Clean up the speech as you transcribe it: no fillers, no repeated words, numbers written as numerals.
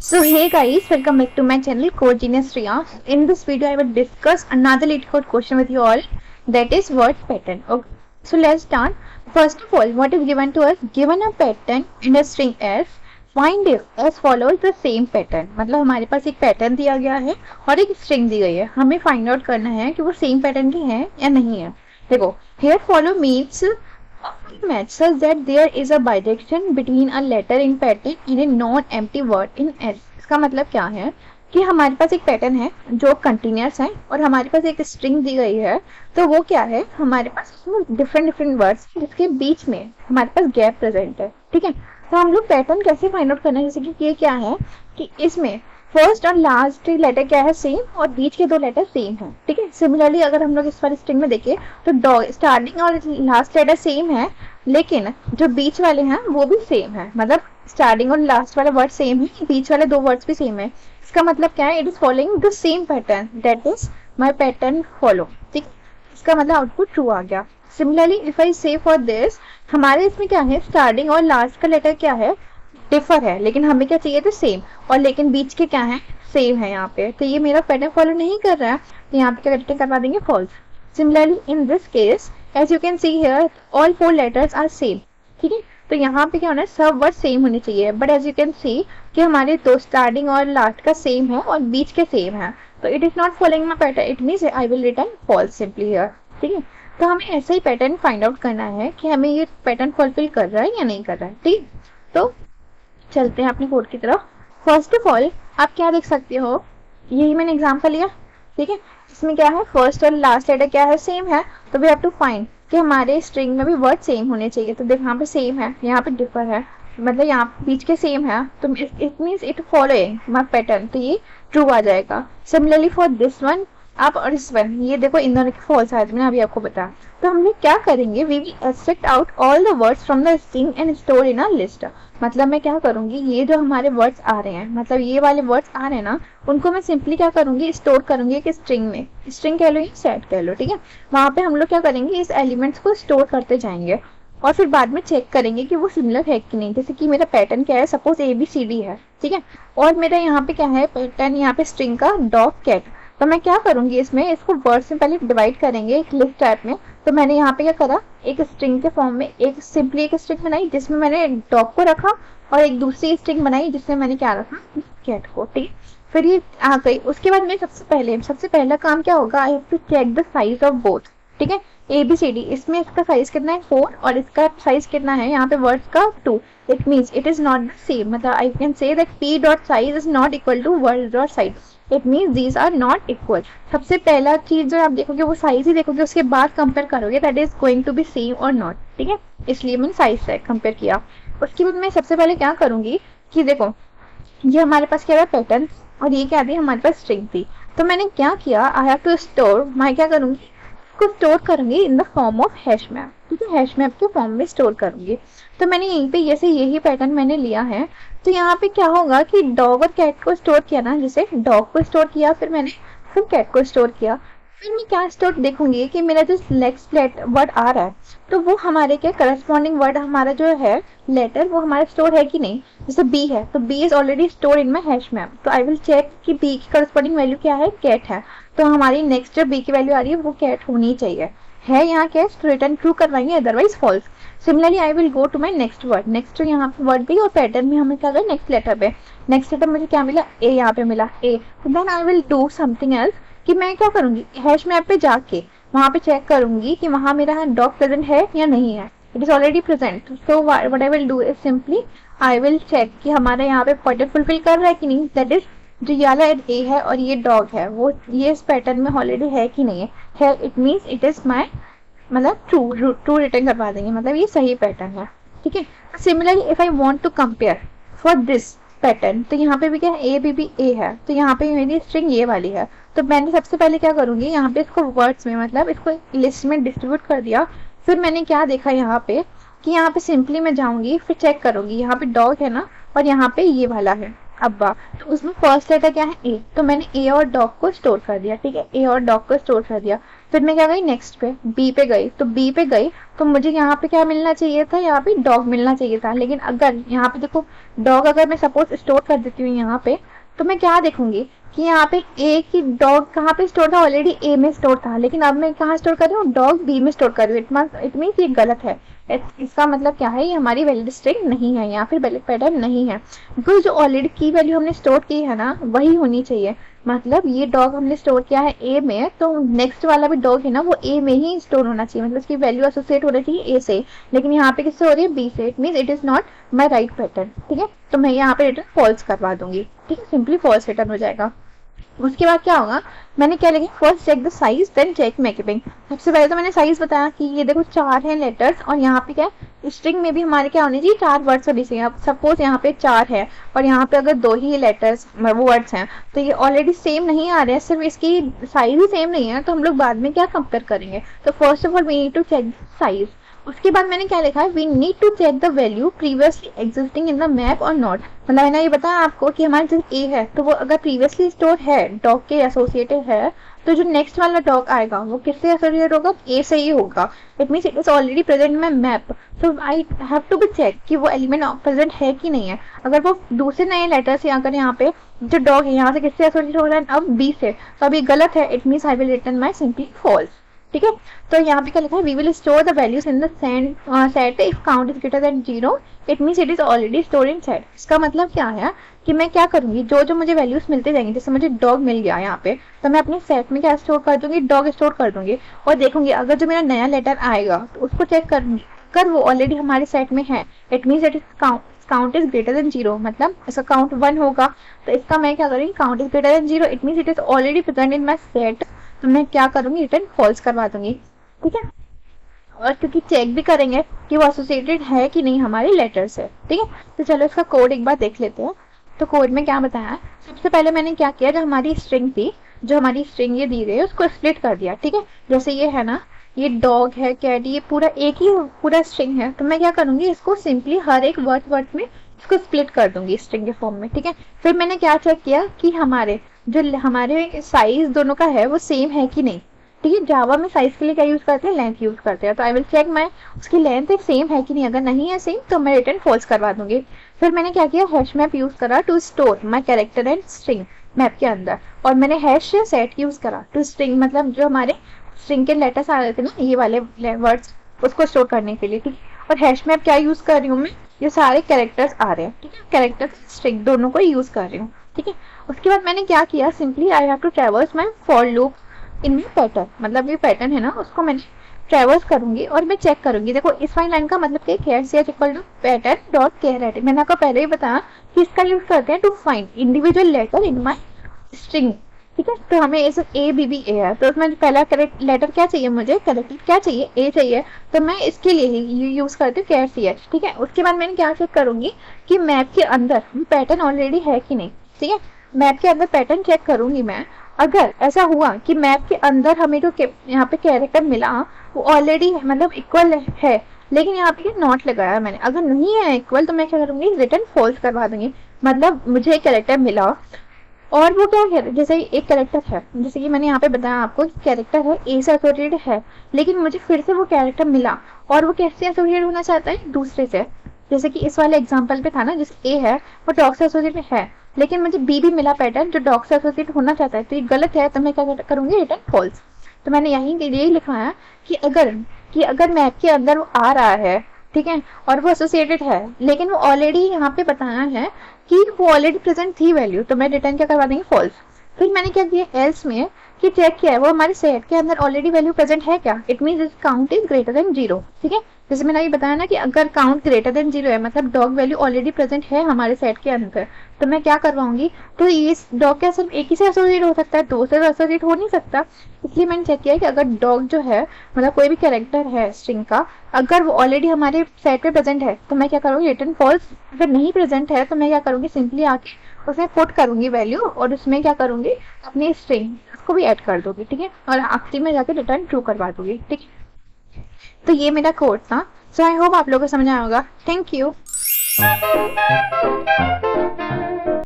So hey guys, welcome back to my channel Code Genius Riya. In this video I will discuss another LeetCode question with you all, that is word pattern. Okay. So let's start. First of all, what is given to us? Given a pattern in a string s, find if s follows the same pattern. मतलब हमारे पास एक pattern दिया गया है और एक string दी गई है, हमें फाइंड आउट करना है कि वो सेम पैटर्न की है या नहीं है. देखो, here follow means match such that there is a bijection between a letter in pattern and a non-empty word in S. इसका मतलब क्या है कि हमारे पास एक पैटर्न है जो कंटिन्यूअस है और हमारे पास एक स्ट्रिंग दी गई है. तो वो क्या है, हमारे पास डिफरेंट डिफरेंट वर्ड्स जिसके बीच में हमारे पास गैप प्रेजेंट है. ठीक है, तो हम लोग पैटर्न कैसे फाइंड आउट करना है, जैसे कि ये क्या है कि इसमें फर्स्ट और लास्ट लेटर क्या है, सेम, और बीच के दो लेटर सेम है. ठीक है, सिमिलरली अगर हम लोग इस वाले स्ट्रिंग में देखें तो स्टार्टिंग और लास्ट लेटर सेम है, लेकिन जो बीच वाले हैं वो भी सेम है. मतलब स्टार्टिंग और लास्ट वाला वर्ड सेम है, बीच वाले दो वर्ड्स भी सेम है. इसका मतलब क्या है, it is following the same pattern, that is my pattern follow. ठीक, इसका मतलब आउटपुट ट्रू आ गया. सिमिलरली इफ आई से फॉर दिस, हमारे इसमें क्या है, स्टार्टिंग और लास्ट का लेटर क्या है, डिफर है, लेकिन हमें क्या चाहिए था, सेम, और लेकिन बीच के क्या है, सेम है यहाँ पे. तो ये मेरा पैटर्न फॉलो नहीं कर रहा है, तो यहाँ पे क्या करवा देंगे, false. Similarly in this case as you can see here all four letters are same. ठीक है, तो यहाँ पे क्या होना है, सब वर्ड सेम होने चाहिए, but as you can see कि हमारे दो स्टार्टिंग और लास्ट का सेम है और बीच के सेम है, तो it is not following my pattern, it means I will return false simply here. ठीक है, तो हमें ऐसा ही पैटर्न फाइंड आउट करना है कि हमें ये पैटर्न फुलफिल कर रहा है या नहीं कर रहा है. ठीक, तो चलते हैं अपने कोड की तरफ. फर्स्ट ऑफ ऑल आप क्या देख सकते हो, यही मैंने एग्जांपल लिया. ठीक है, इसमें क्या है, फर्स्ट और लास्ट लेटर क्या है, सेम है, तो वी हैव टू फाइंड कि हमारे स्ट्रिंग में भी वर्ड सेम होने चाहिए. तो देखो यहाँ पे सेम है, यहाँ पे डिफर है, मतलब यहाँ बीच के सेम है, तो it means it following my pattern, तो ये ट्रू आ जाएगा. सिमिलरली फॉर दिस वन आप और इस वन, ये देखो इन दोनों की फॉल्स आया, मैंने अभी आपको बताया. तो हम लोग क्या करेंगे, we will extract out all the words from the string and store in a list. मतलब मैं क्या करूंगी, ये जो हमारे वर्ड्स आ रहे हैं, मतलब ये वाले वर्ड्स आ रहे हैं ना, उनको मैं सिंपली क्या करूंगी, स्टोर करूंगी एक स्ट्रिंग में. स्ट्रिंग कह लो या सेट कह लो. ठीक है, वहां पे हम लोग क्या करेंगे, इस एलिमेंट्स को स्टोर करते जाएंगे और फिर बाद में चेक करेंगे कि वो सिमिलर है कि नहीं. जैसे कि मेरा पैटर्न क्या है, सपोज ABCD है. ठीक है, और मेरा यहाँ पे क्या है पैटर्न, यहाँ पे स्ट्रिंग का डॉग कैट. तो मैं क्या करूंगी, इसमें इसको वर्ड से पहले डिवाइड करेंगे एक लिस्ट टाइप में. तो मैंने यहाँ पे क्या करा, एक स्ट्रिंग के फॉर्म में एक सिंपली एक स्ट्रिंग बनाई जिसमें मैंने डॉग को रखा, और एक दूसरी स्ट्रिंग बनाई जिसमें मैंने क्या रखा, कैट को. ठीक, फिर ये आ गई. उसके बाद में सबसे पहला काम क्या होगा, I have to check the size of both. ठीक है, ABCD, इसमें इसका साइज कितना है 4 और इसका साइज कितना है यहाँ पे वर्ड्स का 2. It means it is not the same, मतलब I can say that P dot size is not equal to word dot size. It means these are not equal. सबसे पहला चीज जो आप देखोगे वो साइज ही देखोगे, उसके बाद कंपेयर करोगे that is going to be same और नॉट. ठीक है, इसलिए मैंने साइज से कंपेयर किया. उसके बाद मैं सबसे पहले क्या करूंगी कि देखो ये हमारे पास क्या है पैटर्न, और ये क्या थी, हमारे पास स्ट्रिंग थी. तो मैंने क्या किया, आई हैव टू स्टोर, मैं क्या करूंगी, इसको स्टोर करूंगी in the form of hash map. ठीक है, हैश मैप के फॉर्म में स्टोर करूंगी. तो मैंने यहीं पे जैसे यही पैटर्न मैंने लिया है, तो यहाँ पे क्या होगा कि डॉग और कैट को स्टोर किया ना, जैसे डॉग को स्टोर किया, फिर मैंने फिर कैट को स्टोर किया. फिर मैं क्या स्टोर देखूंगी कि मेरा जो नेक्स्ट वर्ड आ रहा है, तो वो हमारे क्या करस्पॉन्डिंग वर्ड, हमारा जो है लेटर, वो हमारा स्टोर है कि नहीं. जैसे B है तो B is already store in my hash map, तो आई विल चेक कि B की करस्पॉन्डिंग वैल्यू क्या है, कैट है. तो हमारी नेक्स्ट जो B की वैल्यू आ रही है वो कैट होनी चाहिए. है यहाँ कैट, तो रिटर्न ट्रू करवाएंगे, otherwise false. Similarly I will go to my next word. Next यहाँ पे वर्ड भी और पैटर्न भी हमें क्या करें, नेक्स्ट लेटर पे. नेक्स्ट लेटर मुझे क्या मिला, A, यहाँ पे मिला A. Then I will do something else, कि मैं क्या करूंगी, हैश मैप पे जाके वहां पे चेक करूंगी कि वहां मेरा डॉग प्रेजेंट है या नहीं है. It is already present, so what I will do is simply I will check कि हमारा यहाँ पे पैटर्न फुलफिल कर रहा है कि नहीं. दैट इज जो ये वाला A है और ये डॉग है, वो ये इस पैटर्न में ऑलरेडी है कि नहीं है. It means it is my, मतलब ट्रू रिटर्न करवा देंगे, मतलब ये सही पैटर्न है. ठीक है, similarly if I want to compare for this pattern, तो यहाँ पे भी क्या है, A है, तो यहाँ पे मेरी स्ट्रिंग ये वाली है. तो मैंने सबसे पहले क्या करूंगी, यहाँ पे इसको वर्ड्स में, मतलब इसको लिस्ट में डिस्ट्रीब्यूट कर दिया. फिर मैंने क्या देखा यहाँ पे कि यहाँ पे सिंपली मैं जाऊंगी, फिर चेक करूंगी, यहाँ पे डॉग है ना, और यहाँ पे ये वाला है अब्बा, तो उसमें फर्स्ट लेटर क्या है A, तो मैंने A और डॉग को स्टोर कर दिया. ठीक है, A और डॉग को स्टोर कर दिया. फिर मैं क्या गई नेक्स्ट पे, बी पे गई, तो बी पे गई तो मुझे यहाँ पे क्या मिलना चाहिए था, यहाँ पे डॉग मिलना चाहिए था। लेकिन अगर यहाँ पे देखो डॉग अगर मैं सपोज स्टोर कर देती हूँ यहाँ पे, तो मैं क्या देखूंगी कि यहाँ पे ए की डॉग कहाँ पे स्टोर था, ऑलरेडी ए में स्टोर था, लेकिन अब मैं कहाँ स्टोर कर रही हूँ, डॉग बी में स्टोर कर रही हूँ। इट मीन्स ये गलत है। इसका मतलब क्या है, ये हमारी वैलिड स्ट्रिंग नहीं है, या फिर वैलिड पैटर्न नहीं है, बिकॉज जो ऑलरेडी की वैल्यू हमने स्टोर की है ना वही होनी चाहिए। मतलब ये डॉग हमने स्टोर किया है ए में, तो नेक्स्ट वाला भी डॉग है ना वो ए में ही स्टोर होना चाहिए, मतलब उसकी वैल्यू एसोसिएट होना चाहिए ए से। लेकिन यहाँ पे किससे हो रही है, बी से। It means it is not my right pattern. ठीक है, तो मैं यहाँ पे रिटर्न फॉल्स करवा दूंगी। ठीक है, सिंपली फॉल्स रिटर्न हो जाएगा। उसके बाद क्या होगा, मैंने क्या लिखा, first check the size then check mapping. सबसे पहले तो मैंने साइज बताया कि ये देखो 4 है लेटर्स, और यहाँ पे क्या है, स्ट्रिंग में भी हमारे क्या होने चाहिए, 4 वर्ड्स होने चाहिए। अब सपोज यहाँ पे 4 है और यहाँ पे अगर 2 ही लेटर्स वर्ड्स हैं, तो ये ऑलरेडी सेम नहीं आ रहे हैं, सिर्फ इसकी साइज ही सेम नहीं है, तो हम लोग बाद में क्या कंपेयर करेंगे। तो first of all we need to check size. उसके बाद मैंने क्या लिखा है, we need to check the value previously existing in the map और नॉट। मतलब मैंने ये बताया आपको कि हमारे जैसे ए है, तो वो अगर प्रीवियसली स्टोर है, डॉग के एसोसिएटेड है, तो जो नेक्स्ट वाला डॉग आएगा वो किससे एसोसिएटेड होगा, ए से ही होगा। It means it is already present in my map, so I have to be check कि वो एलिमेंट प्रेजेंट है कि नहीं है। अगर वो दूसरे नए लेटर से अगर यहाँ पे जो डॉग है यहाँ से किससे एसोसिएटेड हो रहा है, अब बी से, तो अभी गलत है। It means I will return my simply false. ठीक है, तो यहाँ पे क्या लिखा है, we will store the values in the set if count is greater than 0। It means it is already store in set. इसका मतलब क्या है कि मैं क्या करूंगी, जो जो मुझे वैल्यूज मिलते जाएंगे, जैसे मुझे डॉग मिल गया यहाँ पे, तो मैं अपने सेट में क्या स्टोर कर दूंगी, डॉग स्टोर कर दूंगी, और देखूंगी अगर जो मेरा नया लेटर आएगा तो उसको चेक करूंगी, अगर वो ऑलरेडी हमारे सेट में है, it means it is count is greater than 0, मतलब इसका काउंट 1 होगा, तो इसका मैं क्या करूंगी, count is greater than 0, it means it is already present in my set, तो मैं क्या करूंगी, रिटर्न फॉल्स करवा दूंगी। ठीक है, और क्योंकि चेक भी करेंगे कि वो एसोसिएटेड है कि नहीं हमारे लेटर से। ठीक है, तो चलो इसका कोड एक बार देख लेते हैं। तो कोड में क्या बताया, सबसे पहले मैंने क्या किया, जो हमारी स्ट्रिंग थी, जो हमारी स्ट्रिंग ये दी गई है, उसको स्प्लिट कर दिया। ठीक है, जैसे ये है ना, ये डॉग है, कैट, ये पूरा एक ही पूरा स्ट्रिंग है, तो मैं क्या करूंगी, इसको सिंपली हर एक वर्ड में इसको स्प्लिट कर दूंगी स्ट्रिंग के फॉर्म में। ठीक है, फिर मैंने क्या चेक किया कि हमारे साइज दोनों का है वो सेम है कि नहीं। ठीक है, जावा में साइज के लिए क्या यूज करते हैं, लेंथ यूज करते हैं, तो आई विल चेक मैं उसकी लेंथ एक सेम है कि नहीं। अगर नहीं है सेम तो मैं रिटर्न फॉल्स करवा दूंगी। फिर मैंने क्या किया, हैश मैप यूज करा to store my character and string map के अंदर, और मैंने हैश सेट यूज करा टू स्ट्रिंग, मतलब जो हमारे स्ट्रिंग के लेटर्स आ रहे थे ना, ये वाले वर्ड्स, उसको स्टोर करने के लिए। ठीक है, और हैश मैप क्या यूज कर रही हूँ मैं, ये सारे कैरेक्टर्स आ रहे हैं। ठीक है, कैरेक्टर स्ट्रिंग दोनों को यूज कर रही हूँ। ठीक है, उसके बाद मैंने क्या किया, simply I have to traverse my for loop in my pattern, मतलब ये पैटर्न है ना, उसको मैंने ट्रैवर्स करूंगी और मैं चेक करूंगी। देखो इस वाली लाइन का मतलब क्या है, char equal to pattern dot char. मैंने आपको पहले ही बताया कि इसका यूज करते हैं to find individual letter in my string. ठीक है, तो हमें इस ए बी बी ए है, तो उसमें पहला लेटर क्या चाहिए, मुझे कैरेक्टर क्या चाहिए, ए चाहिए, तो मैं इसके लिए ही यूज करती हूँ कैर सी एच। ठीक है, उसके बाद मैंने क्या चेक करूंगी कि मैप के अंदर पैटर्न ऑलरेडी है कि नहीं। ठीक है, मैप के अंदर पैटर्न चेक करूंगी मैं। अगर ऐसा हुआ कि मैप के अंदर हमें जो यहाँ पे कैरेक्टर मिला वो ऑलरेडी मतलब इक्वल है, लेकिन यहाँ पे नॉट लगाया मैंने, अगर नहीं है इक्वल तो मैं क्या करूंगी, रिटर्न फॉल्स करवा दूंगी। मतलब मुझे एक कैरेक्टर मिला और वो क्या है, जैसे एक कैरेक्टर है, जैसे कि मैंने यहाँ पे बताया आपको, कैरेक्टर है ए से एसोसिएटेड है, लेकिन मुझे फिर से वो कैरेक्टर मिला और वो कैसे एसोसिएटेड होना चाहता है, दूसरे से। जैसे कि इस वाले एग्जांपल पे था ना, जैसे ए है वो डॉग से एसोसिएटेड है, लेकिन मुझे बी भी मिला पैटर्न जो डॉग से एसोसिएटेड होना चाहता है, तो ये गलत है, तो मैं क्या करूंगी, रिटर्न फॉल्स। तो मैंने यही लिखा है कि अगर मैप के अंदर वो आ रहा है, ठीक है, और वो एसोसिएटेड है, लेकिन वो ऑलरेडी यहाँ पे बताया है कि वो ऑलरेडी प्रेजेंट थी वैल्यू, तो मैं रिटर्न क्या करवा देंगे, फॉल्स। फिर मैंने क्या किया, एल्स में कि चेक किया है वो हमारे सेट के अंदर ऑलरेडी वैल्यू प्रेजेंट है क्या, it means count is greater than 0। ठीक है, जैसे मैंने अभी बताया ना कि अगर काउंट ग्रेटर देन 0 है, मतलब डॉग वैल्यू ऑलरेडी प्रेजेंट है हमारे सेट के अंदर, तो मैं क्या करवाऊंगी, तो ये डॉग क्या सिर्फ एक ही से एसोसिएट हो सकता है, दो से एसोसिएट हो नहीं सकता। इसलिए मैंने चेक किया कि अगर डॉग जो है मतलब कोई भी कैरेक्टर है स्ट्रिंग का, अगर वो ऑलरेडी हमारे सेट में प्रेजेंट है, तो मैं क्या करूँगी, रिटर्न फॉल्स। अगर नहीं प्रेजेंट है तो मैं क्या करूँगी, सिंपली आके उसमें पुट करूंगी वैल्यू, और उसमें क्या करूंगी, अपनी स्ट्रिंग उसको भी ऐड कर दूंगी। ठीक है, और आखिरी में जाके रिटर्न ट्रू करवा दूंगी। ठीक है, तो ये मेरा कोड था। सो आई होप आप लोगों को समझ आया होगा। Thank you.